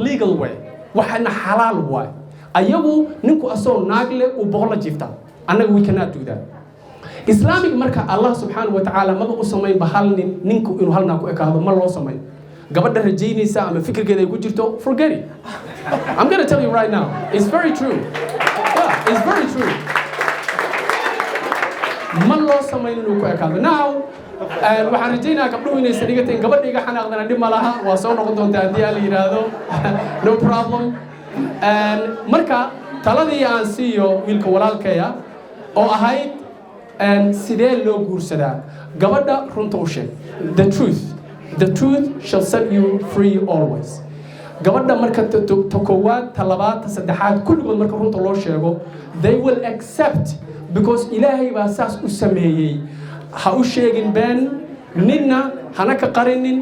legal way waxana xalaal way ayagu ninku asoo naagle u boqol jifta annaga we cannot do that Islamic marka Allah subhanahu wa ta'ala ma u sameey bahal ninku inuu halna ku ekaado ma loo sameey gabadha rajaynaysa ama fikirkeeda ay ku jirto forget it I'm going to tell you right now it's very true yeah it's very true ma loo sameey inuu ku ekaado now waxaan rajaynaa gabdhuhu inay sarigateen gabadhiga xanaaqdana dhib ma laha waa soo noqon doontaa haddii aan la yiraahdo no problem marka taladii aan siiyo wiilka walaalkaya oo ahayd sidee loo guursadaa gabadha runta u sheeg the truth shall set you free always gabadha marka ta koowaad ta labaad ta saddexaad kulligood marka runta loo sheego they will accept because ilaahay baa saas u sameeyey ha u sheegin been ninna hana ka qarinin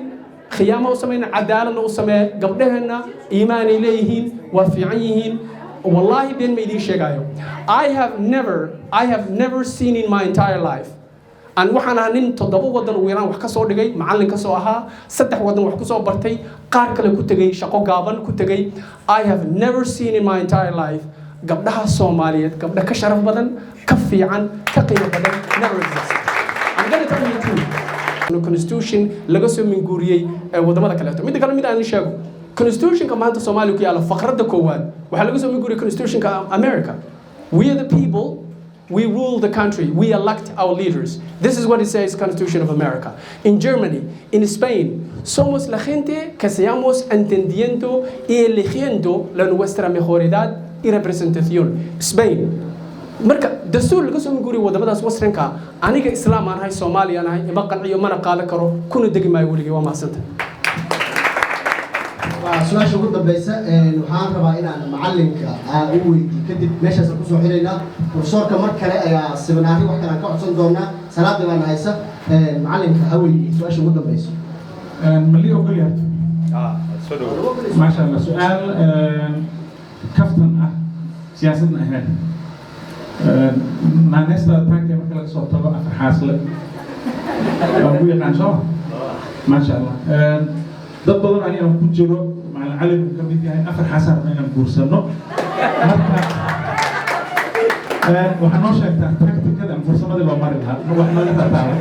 khiyaamo u sameeyna cadaaladna u samee gabdhaheena iimaanay leeyihiin waa fiican yihiin wallahi been ma idin sheegayo I have never seen in my entire life an waxaan ahaa nin 7 wadan ugu yaraan wax ka soo dhigay macallin ka soo ahaa 3 wadan wax ku soo bartay qaar kale ku tagay shaqo gaaban ku tagay I have never seen in my entire life gabdhaha Soomaaliyeed gabdha ka sharaf badan ka fiican ka qiimo badan never exist I'm going to tell you the truth constitution laga soo minguuriyay wadamada kale mid kale mid aan sheego constitution ka maanta Soomaaliya ku yaala faqradda koowaad waxa laga soo minguuriyay constitution ka America we are the people we rule the country we elect our leaders this is what it says Constitution of America in Germany in Spain somos la gente que seamos entendiendo y eligiendo la nuestra mejoridad y representación Spain marka dastuur laga soo minguuriyay wadamadaas wasranka aniga islaam aan ahay Soomaaliya aan ahay ima qanciyo mana qaadan karo kuna degi maayo waligeey waa maasanta su'aasha ugu dambaysa waxaan rabaa inaan macallinka aan u weydiiyo kadib meeshaas ku soo xiriirnaa professorka mar kale ayaa seminaari wax kale ka codsan doonaa salaada baan haysa macallinka ha weydiiyo su'aasha ugu dambaysa ملي أقول يا ما شاء الله سؤال كفتن سياستنا هنا ما نسبة تاكي مثلا صوت طبعا في حاصل أقول عن شو ما شاء الله dad badan ayaan ku jiro macallin ka mid yahay afar xasan inaan guursano waxaan noo sheegtaa tacticada fursamada loo mari lahaa wax naga taabay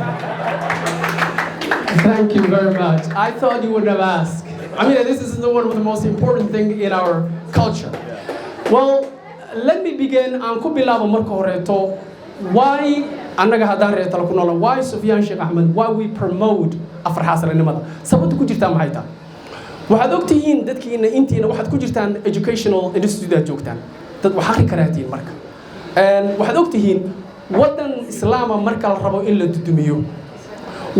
Thank you very much. I thought you would have asked. I mean, this is the one of the most important thing in our culture. Well, let me begin. Aan ku bilaabo marka horeeto why annaga hadaan reeto ku noolaa why Sufyaan Sheekh Ahmed why we promote afar xaasalanimada sababta ku jirtaa maxay tahay waxaad ogtihiin dadkiina intiina waxaad ku jirtaan educational institute aad joogtaan dad wax akhri karaatiin marka waxaad ogtihiin wadan islaama marka la rabo in la dudumiyo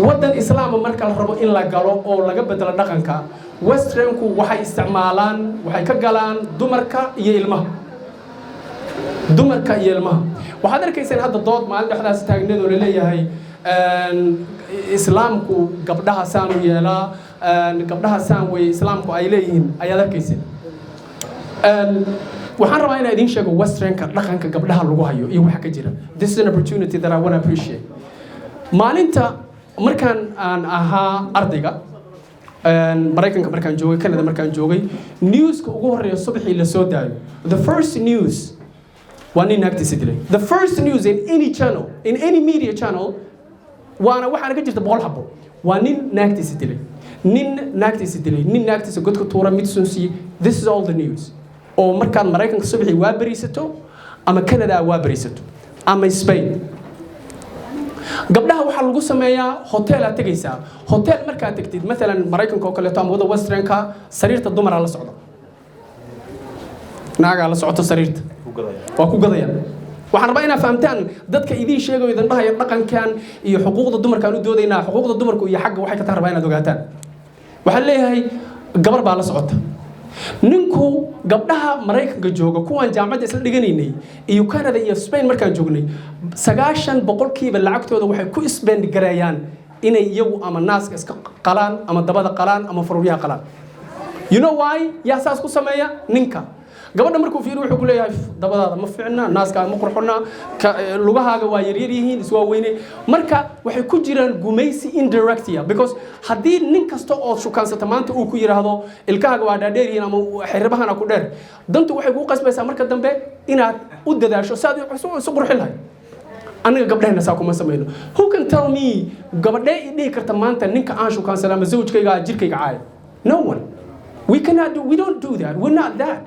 wadan islaama marka la rabo in la galo oo laga bedelo dhaqanka westernku waxay isticmaalaan waxay ka galaan dumarka iyo ilmaha waxaad arkaysaan hadda dood maalin dhexdaas taagneedoo la leeyahay islaamku gabdhaha saan u yeelaa gabdhaha saan way islaamku ay leeyihiin ayaad arkayseen waxaan rabaa inaan idin sheego westernka dhaqanka gabdhaha lagu hayo iyo waxa ka jira this is an opportunity that I want to appreciate maalinta markaan aan ahaa ardayga Mareykanka markaan joogay Canada markaan joogay newska ugu horeeya subaxii la soo daayo the first news waa nin naagtiisa dilay the first news in any channel in any media channel waana waxaana ka jirta 100 xabo waa nin naagtiisa dilay nin naagtiisa godka tuura mid sunsi this is all the news oo markaan Mareykanka subaxii waa bariisato ama Canada waa bariisato ama Spain gabdhaha waxa lagu sameeyaa hotel aad tagaysaa hotel marka aad tagtid mesela Mareykanka oo kale ama wada westernka sariirta dumar la socdo naaga la socoto sariirta waa ku gadayaan waxaan rabaa inaad fahamtaan dadka idin sheegayo idan dhahaya dhaqankan iyo xuquuqda dumarka aan u doodaynaa xuquuqda dumarku iyo xagga waxay ka tahay rabaa inaad ogaataan waxaan leeyahay gabar baa la socota ninku gabdhaha Mareykanka jooga kuwan jaamacadda isla dhiganaynay iyo Canada iyo Spain markaan joognay 90% lacagtooda waxay ku spend gareeyaan inay iyagu ama naaska iska qalaan ama dabada qalaan ama faruuryaha qalaan you know why yaa saas ku sameeya ninka gabadha markuu fiiriyo wuxuu ku leeyahay dabadaada ma fiicna naaskaaga ma qurxona lugahaaga waa yaryar yihiin iswaaweyne marka waxay ku jiraan gumaysi indirectia because haddii nin kasta oo shukaansata maanta uu ku yidhaahdo ilkahaaga waa dhaadheer yihiin ama xiribahana ku dheer dantu waxay kuu qasbaysaa marka dambe inaad u dadaasho si aad isu qurxin lahayd aniga gabdhaheenna saa kuma samayno who can tell me gabadhee i dhihi karta maanta ninka aan shukaansada ama zawjkayga jirkayga caaya no one we don't do that we're not that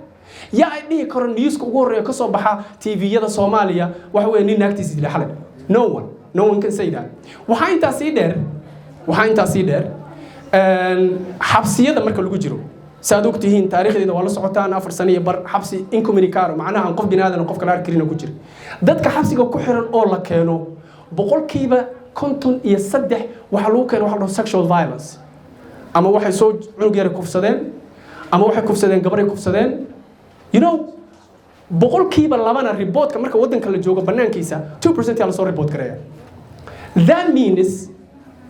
yaa ay dhihi karo newska ugu horreeya ka soo baxa tviyada Soomaaliya waxa weeye nin naagtiisa dilay xalay no one can say that waxaa intaas sii dheer xabsiyada marka lagu jiro saad ogtihiin taariikhdeeda waa la socotaan 4 sano iyo bar xabsi incommunicado macnaha qof binaadan qof kala arkin ku jira dadka xabsiga ku xiran oo la keeno boqolkiiba 53 waxa lagu keeno waxa sexual violence ama waxay soo cunug yar kufsadeen ama waxay kufsadeen gabar ay kufsadeen you know boqolkiiba 2 reportka marka wadanka la joogo banaankiisa 2% la soo report gareeya that means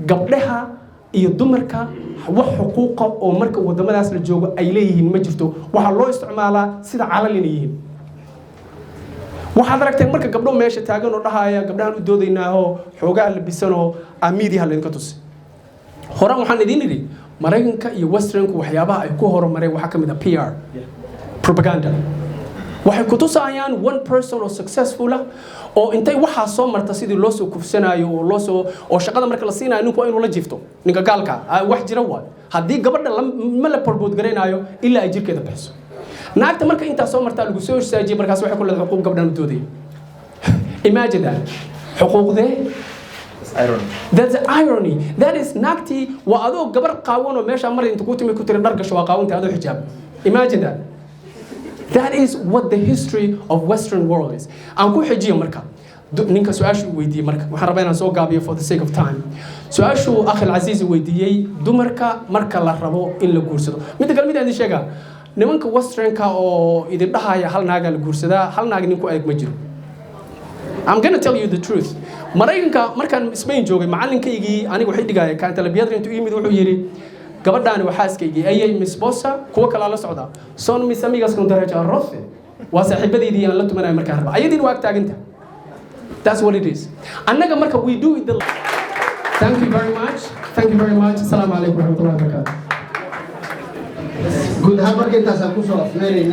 gabdhaha iyo dumarka wax xuquuqa oo marka wadamadaas la joogo ay leeyihiin ma jirto waxa loo isticmaalaa sida calalina yihiin waxaad aragtay marka gabdho meesha taagan oo dhahaya gabdhahan u doodaynaaho xoogaa la bisanoo media laga tusay horaan waxaan idin idhi Mareykanka iyo Westernku waxyaabaha ay ku horumareen waxa kamid ah PR propaganda waxay ku tusayaan one person oo successful ah oo intay waxa soo marta sidii loo soo kufsanayo oo shaqada marka la siinayo ninku inuu la jiifto ninka gaalka wax jira waa hadii gabadha ma la porbood gareenayo ilaa ay jirkeeda bixiso naagta marka inta soo marta lagu soo shaajiye markaas waxay ku leedahay xuquuq gabdhaha dooday imagine that xuquuqde That's irony. That is naagti waa adoo gabar qaawan oo meesha mar inta ku timi ku tiri dhar gasho waa qaawanta adoo xijaab imagine that that is what the history of Western world is aan ku xijiyo marka ninka su'aashu weydiiyay marka waxaan rabaa inaan soo gaabiyo for the sake of time su'aashu akhi al-aziz weydiiyay dumarka marka la rabo in la guursado mid kale mid aan sheega nimanka Westernka oo idin dhahaya hal naaga la guursadaa hal naag ninku ay ma jiro I'm going to tell you the truth Mareykanka markaan Spain joogay macalinkaygii aniga waxay dhigay kan talabiyad intuu yimid wuxuu yiri gabadhaan waxa iskaygii ayay Miss Bossa kuwa kala la socda son mis amigas con daraja rofe waa saaxiibadeedii aan la tumanay markaan raba ayadii waa taaganta that's what it is annaga marka we do it the thank you very much assalamu alaykum wa rahmatullahi wa barakatuh guud ahaan markii intaas aan ku soo afmeeray